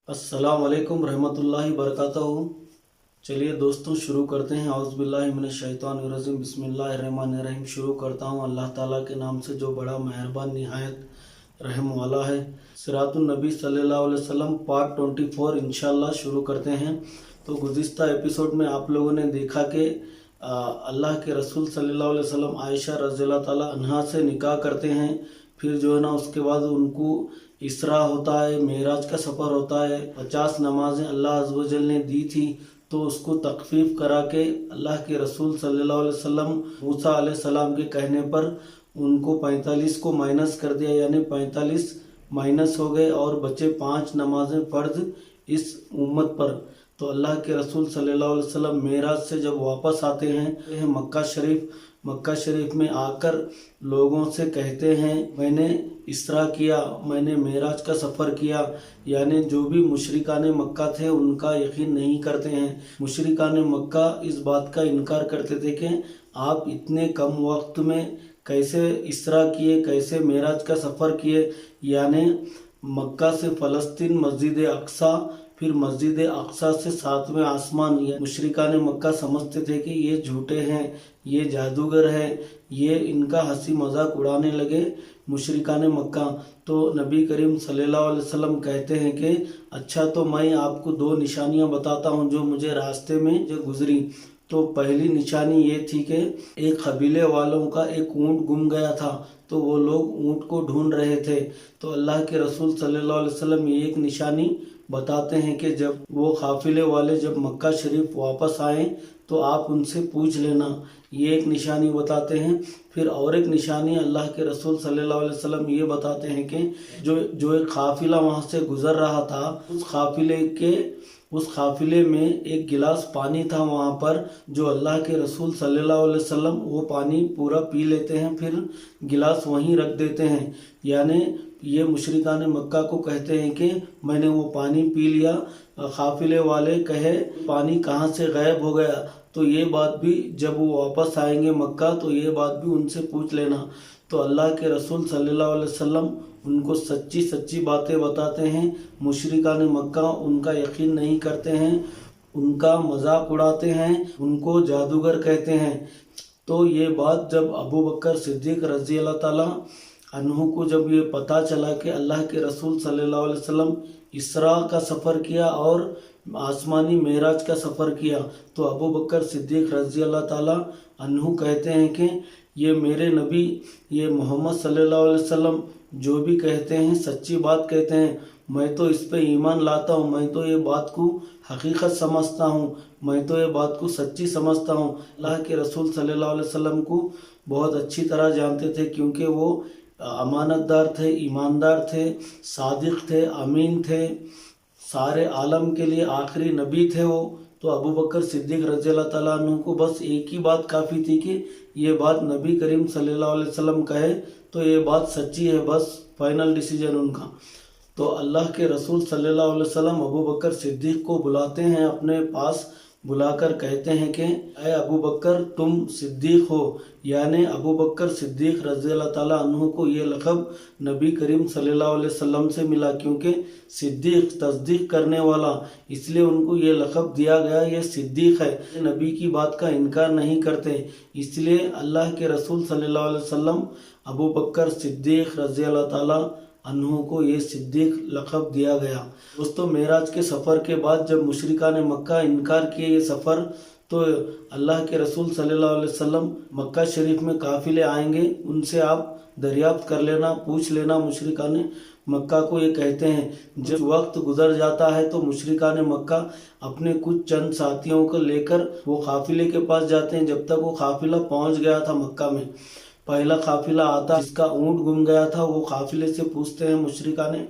अस्सलाम वालेकुम रहमतुल्लाहि बरकातहू। चलिए दोस्तों शुरू करते हैं। औज़ुबिल्लाहि मिनश शैतानिर्रजीम बिस्मिल्लाहिर्रहमानिर्रहीम। शुरू करता हूँ अल्लाह ताला के नाम से जो बड़ा मेहरबान निहायत रहम वाला है। सिरातुन नबी सल्लल्लाहु अलैहि वसल्लम पार्ट 24 इंशाल्लाह शुरू करते हैं। तो गुज़िश्ता एपिसोड में आप लोगों ने देखा कि अल्लाह के रसूल सल्लल्लाहु अलैहि वसल्लम आयशा रज़ियल्लाहु ताला अन्हा से निकाह करते हैं। फिर जो है ना उसके बाद उनको इसरा होता है, मेराज का सफ़र होता है। 50 नमाजें अल्लाह अज़्ज़ व जल ने दी थी, तो उसको तखफीफ करा के अल्लाह के रसूल सल्लल्लाहु अलैहि वसल्लम मूसा अलैहि सलाम के कहने पर उनको 45 को माइनस कर दिया, यानी 45 माइनस हो गए और बचे 5 नमाजें फ़र्ज इस उम्मत पर। तो अल्लाह के रसूल सल्लल्लाहु अलैहि वसल्लम मेराज से जब वापस आते हैं मक्का शरीफ में आकर लोगों से कहते हैं मैंने इसरा किया, मैंने मेराज का सफ़र किया। यानी जो भी मुशरिकान मक्का थे उनका यकीन नहीं करते हैं। मुशरिकान मक्का इस बात का इनकार करते थे कि आप इतने कम वक्त में कैसे इसरा किए, कैसे मेराज का सफ़र किए। यानी मक्का से फ़लस्तीन, मस्जिद अक्सा, फिर मस्जिद अक्सा से 7वें आसमान। ये मुशरिकान मक्का समझते थे कि ये झूठे हैं, ये जादूगर हैं, ये इनका हंसी मजाक उड़ाने लगे मुशरिकान मक्का। तो नबी करीम सल्लल्लाहु अलैहि वसल्लम कहते हैं कि अच्छा तो मैं आपको 2 निशानियां बताता हूं जो मुझे रास्ते में जो गुजरी। तो पहली निशानी ये थी कि एक कबीले वालों का एक ऊँट गुम गया था, तो वो लोग ऊँट को ढूंढ रहे थे। तो अल्लाह के रसूल सल्लल्लाहु अलैहि वसल्लम ये एक निशानी बताते हैं कि जब वो काफिले वाले जब मक्का शरीफ वापस आए तो आप उनसे पूछ लेना, ये एक निशानी बताते हैं। फिर और एक निशानी अल्लाह के रसूल सल्लल्लाहु अलैहि वसल्लम ये बताते हैं कि जो एक काफिला वहाँ से गुजर रहा था, उस काफिले में एक गिलास पानी था वहाँ पर, जो अल्लाह के रसूल सल्लल्लाहु अलैहि वसल्लम वो पानी पूरा पी लेते हैं, फिर गिलास वहीं रख देते हैं। यानी ये मुशरिकान मक्का को कहते हैं कि मैंने वो पानी पी लिया। काफिले वाले कहे पानी कहाँ से गायब हो गया, तो ये बात भी जब वो वापस आएंगे मक्का तो ये बात भी उनसे पूछ लेना। तो अल्लाह के रसूल सल्लल्लाहु अलैहि वसल्लम उनको सच्ची सच्ची बातें बताते हैं। मुशरिकान मक्का उनका यकीन नहीं करते हैं, उनका मजाक उड़ाते हैं, उनको जादूगर कहते हैं। तो ये बात जब अबू बकर सिद्दीक रज़ी अल्लाह ताला अन्हु को जब ये पता चला कि अल्लाह के रसूल सल्लल्लाहु अलैहि वसल्लम इसरा का सफ़र किया और आसमानी मेराज का सफ़र किया, तो अबू बकर सिद्दीक रज़ी अल्लाह ताला अन्हु कहते हैं कि ये मेरे नबी, ये मोहम्मद सल्लल्लाहु अलैहि वसल्लम जो भी कहते हैं सच्ची बात कहते हैं। मैं तो इस पे ईमान लाता हूँ, मैं तो ये बात को हकीकत समझता हूँ, मैं तो ये बात को सच्ची समझता हूँ। अल्लाह के रसूल सल्लल्लाहु अलैहि वसल्लम को बहुत अच्छी तरह जानते थे, क्योंकि वो अमानतदार थे, ईमानदार थे, सादिक थे, अमीन थे, सारे आलम के लिए आखिरी नबी थे वो। तो अबू बकर सिद्दीक रज़ी अल्लाह ताला अन्हु को बस एक ही बात काफ़ी थी कि ये बात नबी करीम सल्लल्लाहु अलैहि वसल्लम कहे तो ये बात सच्ची है, बस फाइनल डिसीजन उनका। तो अल्लाह के रसूल सल्लल्लाहु अलैहि वसल्लम अबू बकर सिद्दीक को बुलाते हैं, अपने पास बुलाकर कहते हैं कि ऐ अबू बकर तुम सिद्दीक हो। यानी अबू बकर सिद्दीक रज़ी अल्लाह ताला अन्हु को ये लक़ब नबी करीम सल्लल्लाहु अलैहि वसल्लम से मिला, क्योंकि सिद्दीक तस्दीक करने वाला, इसलिए उनको ये लक़ब दिया गया, ये सिद्दीक है, नबी की बात का इनकार नहीं करते। इसलिए अल्लाह के रसूल सल्लल्लाहु अलैहि वसल्लम अबू बकर सिद्दीक रज़ी अल्लाह ताला अन्हु को ये सिद्दीक लक़ब दिया गया। दोस्तों मेराज के सफ़र के बाद जब मुशरिकान मक्का इनकार किए ये सफ़र, तो अल्लाह के रसूल सल्लल्लाहु अलैहि वसल्लम मक्का शरीफ में काफ़िले आएंगे, उनसे आप दरियाफ्त कर लेना, पूछ लेना। मुशरिकान मक्का को ये कहते हैं जब वक्त गुजर जाता है तो मुशरिकान मक्का अपने कुछ चंद साथियों को लेकर वो काफ़िले के पास जाते हैं। जब तक वो काफ़िला पहुँच गया था मक्का में, पहला काफिला आता जिसका ऊँट गुम गया था, वो काफिले से पूछते हैं मुशरिकान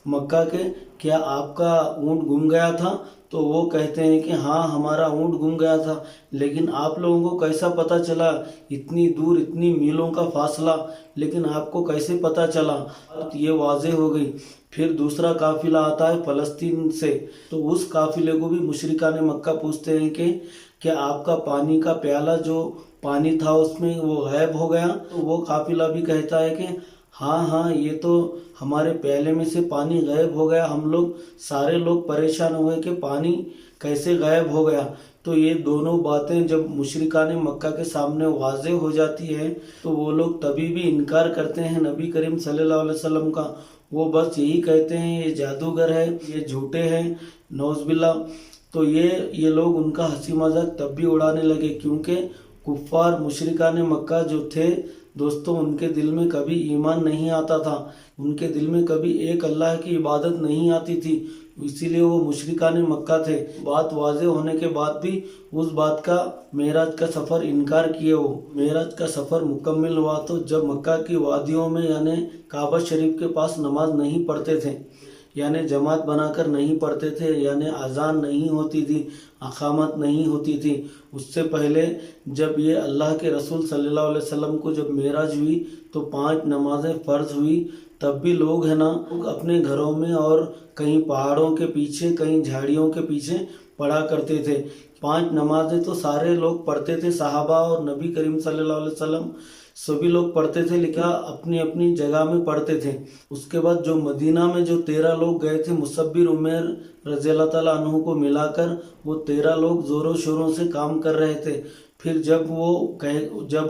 मक्का के क्या आपका ऊँट गुम गया था? तो वो कहते हैं कि हाँ हमारा ऊँट गुम गया था, लेकिन आप लोगों को कैसा पता चला? इतनी दूर, इतनी मीलों का फासला, लेकिन आपको कैसे पता चला? तो ये वाज़ेह हो गई। फिर दूसरा काफिला आता है फ़लस्तीन से, तो उस काफिले को भी मुशरिकान मक्का पूछते हैं कि क्या आपका पानी का प्याला जो पानी था उसमें वो गायब हो गया? तो वो काफिला भी कहता है कि हाँ हाँ, ये तो हमारे प्याले में से पानी गायब हो गया। हम लोग सारे लोग परेशान हुए कि पानी कैसे गायब हो गया। तो ये दोनों बातें जब मुशरिकान मक्का के सामने वाज़े हो जाती है तो वो लोग तभी भी इनकार करते हैं नबी करीम सल्लल्लाहु अलैहि वसल्लम का। वो बस यही कहते हैं ये जादूगर है, ये झूठे हैं, नौज़बिल्ला। तो ये लोग उनका हंसी मजाक तब भी उड़ाने लगे, क्योंकि कुफ़ार मुशरिकान मक्का जो थे दोस्तों, उनके दिल में कभी ईमान नहीं आता था, उनके दिल में कभी एक अल्लाह की इबादत नहीं आती थी। इसीलिए वो मुशरिकान मक्का थे। बात वाज़े होने के बाद भी उस बात का मेराज का सफ़र इनकार किए। वो मेराज का सफ़र मुकम्मल हुआ तो जब मक्का की वादियों में यानी काबा शरीफ के पास नमाज नहीं पढ़ते थे, यानी जमात बनाकर नहीं पढ़ते थे, यानी अजान नहीं होती थी, अकामत नहीं होती थी। उससे पहले जब ये अल्लाह के रसूल सल्लल्लाहु अलैहि वसल्लम को जब मेराज हुई तो 5 नमाजें फ़र्ज हुई। तब भी लोग है ना अपने घरों में और कहीं पहाड़ों के पीछे, कहीं झाड़ियों के पीछे पढ़ा करते थे। 5 नमाजें तो सारे लोग पढ़ते थे, सहाबा और नबी करीम सल्लल्लाहु अलैहि वसल्लम सभी लोग पढ़ते थे, लेकिन अपनी अपनी जगह में पढ़ते थे। उसके बाद जो मदीना में जो 13 लोग गए थे, मुसब्बिर उमर रज़ी अल्लाह ताला अन्हु को मिलाकर वो 13 लोग ज़ोरों शोरों से काम कर रहे थे। फिर जब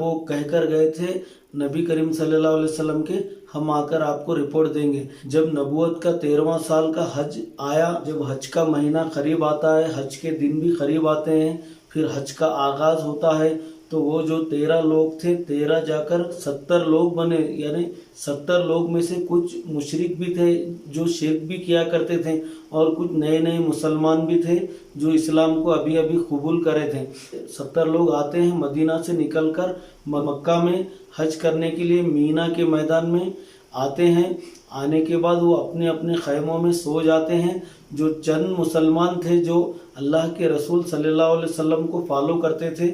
वो कहकर गए थे नबी करीम सल्लल्लाहु अलैहि वसल्लम के, हम आकर आपको रिपोर्ट देंगे। जब नबूवत का 13वां साल का हज आया, जब हज का महीना करीब आता है, हज के दिन भी करीब आते हैं, फिर हज का आगाज़ होता है, तो वो जो 13 लोग थे 13 जाकर 70 लोग बने। यानी 70 लोग में से कुछ मुशरिक भी थे जो शिरक भी किया करते थे, और कुछ नए नए मुसलमान भी थे जो इस्लाम को अभी अभी कबूल करे थे। 70 लोग आते हैं मदीना से निकलकर मक्का में हज करने के लिए, मीना के मैदान में आते हैं। आने के बाद वो अपने अपने खैमों में सो जाते हैं। जो चंद मुसलमान थे जो अल्लाह के रसूल सल्लल्लाहु अलैहि वसल्लम को फॉलो करते थे,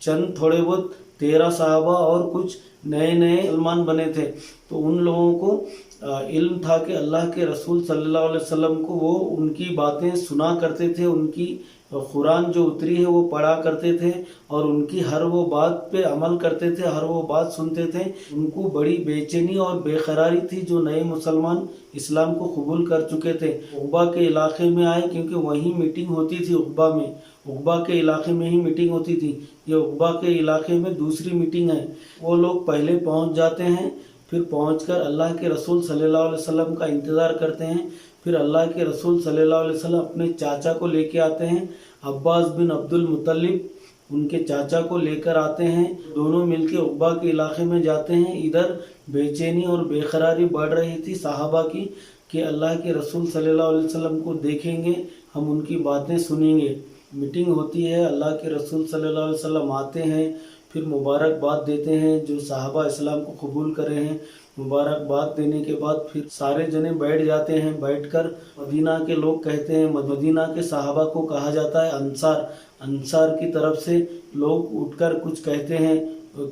चंद थोड़े बहुत 13 साहबा और कुछ नए नए मुसलमान बने थे, तो उन लोगों को इल्म था कि अल्लाह के रसूल सल्लल्लाहु अलैहि वसल्लम को वो उनकी बातें सुना करते थे, उनकी कुरान जो उतरी है वो पढ़ा करते थे और उनकी हर वो बात पे अमल करते थे, हर वो बात सुनते थे। उनको बड़ी बेचैनी और बेकरारी थी जो नए मुसलमान इस्लाम को कबूल कर चुके थे। उक़बा के इलाके में आए, क्योंकि वहीं मीटिंग होती थी। उक़बा के इलाके में ही मीटिंग होती थी। ये उक़बा के इलाके में दूसरी मीटिंग है। वो लोग पहले पहुंच जाते हैं, फिर पहुंचकर अल्लाह के रसूल सल्लल्लाहु अलैहि वसल्लम का इंतज़ार करते हैं। फिर अल्लाह के रसूल सल्लल्लाहु अलैहि वसल्लम अपने चाचा को लेके आते हैं, अब्बास बिन अब्दुल मुत्तलिब, उनके चाचा को लेकर आते हैं। दोनों मिलके उक़बा के इलाके में जाते हैं। इधर बेचैनी और बेकरारी बढ़ रही थी सहाबा की कि अल्लाह के रसूल सल्लल्लाहु अलैहि वसल्लम को देखेंगे, हम उनकी बातें सुनेंगे। मीटिंग होती है, अल्लाह के रसूल सल्लल्लाहु अलैहि वसल्लम आते हैं, फिर मुबारकबाद देते हैं जो सहाबा इस्लाम को कबूल करे हैं। मुबारकबाद देने के बाद फिर सारे जने बैठ जाते हैं। बैठकर मदीना के लोग कहते हैं, मदीना के सहाबा को कहा जाता है अंसार की तरफ से लोग उठकर कुछ कहते हैं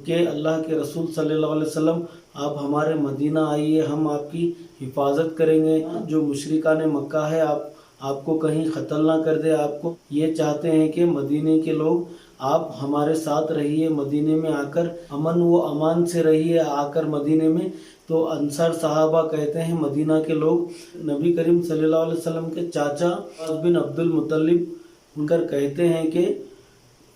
कि अल्लाह के रसूल सल्लल्लाहु अलैहि वसल्लम आप हमारे मदीना आइए, हम आपकी हिफाजत करेंगे। जो मुशरिकान मक्का है आपको कहीं क़त्ल ना कर दे। आपको ये चाहते हैं कि मदीने के लोग आप हमारे साथ रहिए, मदीने में आकर अमन व अमान से रहिए आकर मदीने में। तो अंसार सहाबा कहते हैं, मदीना के लोग नबी करीम सल्लल्लाहु अलैहि वसल्लम के चाचा बिन अब्दुल मुत्तलिब उनकर कहते हैं कि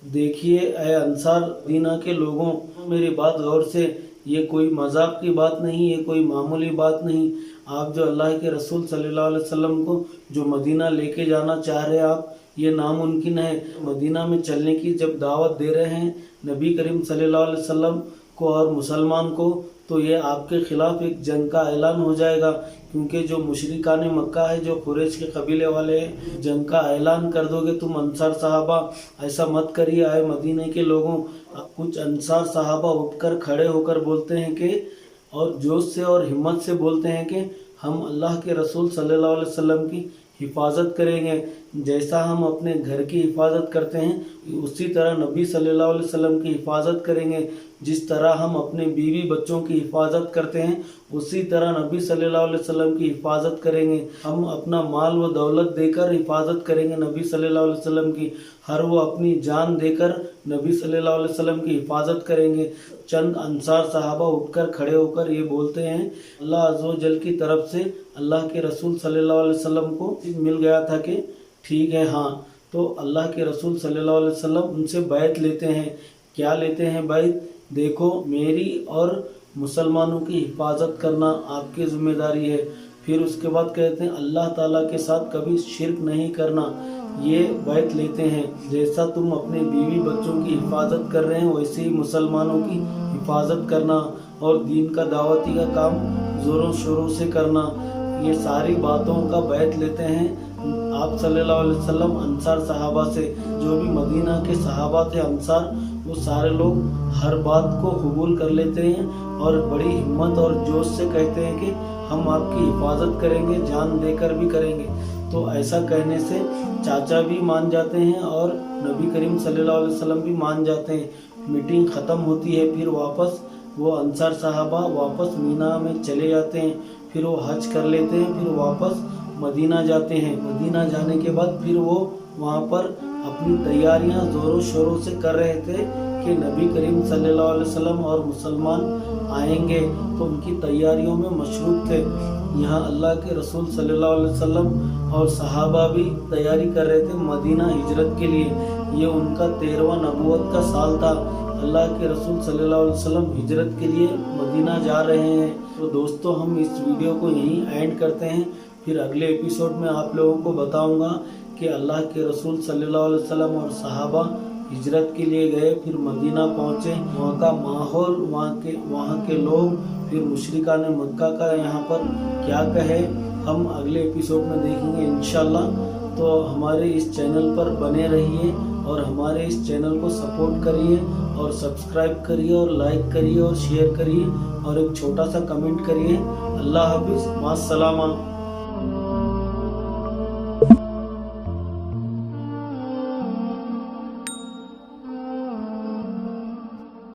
देखिए ऐ अंसार मदीना के लोगों, मेरी बात गौर से, ये कोई मजाक की बात नहीं, ये कोई मामूली बात नहीं। आप जो अल्लाह के रसूल सल्लल्लाहु अलैहि वसल्लम को जो मदीना लेके जाना चाह रहे हैं आप, ये नामुमकिन है। मदीना में चलने की जब दावत दे रहे हैं नबी करीम सल्लल्लाहु अलैहि वसल्लम को और मुसलमान को, तो ये आपके ख़िलाफ़ एक जंग का ऐलान हो जाएगा। क्योंकि जो मुशरिकान मक्का है, जो कुरैश के कबीले वाले हैं, जंग का ऐलान कर दोगे तुम अंसार साहबा, ऐसा मत करिए आए मदीने के लोगों। कुछ अंसार साहबा उठकर खड़े होकर बोलते हैं कि, और जोश से और हिम्मत से बोलते हैं कि हम अल्लाह के रसूल सल्लल्लाहु अलैहि वसल्लम की हिफाजत करेंगे। जैसा हम अपने घर की हिफाजत करते हैं उसी तरह नबी सल्लल्लाहु अलैहि वसल्लम की हिफाजत करेंगे। जिस तरह हम अपने बीवी बच्चों की हिफाजत करते हैं उसी तरह नबी सल्लल्लाहु अलैहि वसल्लम की हिफाजत करेंगे। हम अपना माल व दौलत देकर हिफाजत करेंगे नबी सल्लल्लाहु अलैहि वसल्लम की। हर वो अपनी जान देकर नबी सल्लल्लाहु अलैहि वसल्लम की हिफाजत करेंगे। चंद अंसार सहाबा उठकर खड़े होकर ये बोलते हैं, अल्लाह अज़्ज़ व जल की तरफ से अल्लाह के रसूल सल्लल्लाहु अलैहि वसल्लम को मिल गया था कि ठीक है, हाँ। तो अल्लाह के रसूल सल्लल्लाहु अलैहि वसल्लम उनसे बैत लेते हैं। क्या लेते हैं बैत? देखो, मेरी और मुसलमानों की हिफाजत करना आपकी जिम्मेदारी है। फिर उसके बाद कहते हैं अल्लाह ताला के साथ कभी शिरक नहीं करना, ये बैत लेते हैं। जैसा तुम अपने बीवी बच्चों की हिफाजत कर रहे हैं वैसे ही मुसलमानों की हिफाजत करना और दीन का दावती का काम ज़ोरों शोरों से करना, ये सारी बातों का बैत लेते हैं आप सल्लल्लाहु अलैहि वसल्लम अंसार सहाबा से। जो भी मदीना के सहाबा थे अंसार, वो सारे लोग हर बात को कबूल कर लेते हैं और बड़ी हिम्मत और जोश से कहते हैं कि हम आपकी हिफाजत करेंगे, जान देकर भी करेंगे। तो ऐसा कहने से चाचा भी मान जाते हैं और नबी करीम सल्लल्लाहु अलैहि वसल्लम भी मान जाते हैं। मीटिंग ख़त्म होती है, फिर वापस वो अंसार साहबा वापस मीना में चले जाते हैं। फिर वो हज कर लेते हैं, फिर वापस मदीना जाते हैं। मदीना जाने के बाद फिर वो वहाँ पर अपनी तैयारियां ज़ोरों शोरों से कर रहे थे कि नबी करीम सल्लल्लाहु अलैहि वसल्लम और मुसलमान आएंगे, तो उनकी तैयारियों में मशरूफ़ थे। यहाँ अल्लाह के रसूल सल्लल्लाहु अलैहि वसल्लम और सहाबा भी तैयारी कर रहे थे मदीना हिजरत के लिए। ये उनका 13वां नबूवत का साल था। अल्लाह के रसूल सल्लल्लाहु अलैहि वसल्लम हिजरत के लिए मदीना जा रहे हैं। तो दोस्तों, हम इस वीडियो को यहीं एंड करते हैं। फिर अगले एपिसोड में आप लोगों को बताऊंगा कि अल्लाह के रसूल सल्लल्लाहु अलैहि वसल्लम और सहाबा हिजरत के लिए गए, फिर मदीना पहुँचे, वहाँ का माहौल, वहाँ के लोग, फिर मुशरिकान मक्का का यहाँ पर क्या कहे, हम अगले एपिसोड में देखेंगे इंशाल्लाह। तो हमारे इस चैनल पर बने रहिए और हमारे इस चैनल को सपोर्ट करिए और सब्सक्राइब करिए और लाइक करिए और शेयर करिए और एक छोटा सा कमेंट करिए। अल्लाह हाफिज़, मास्सलामा।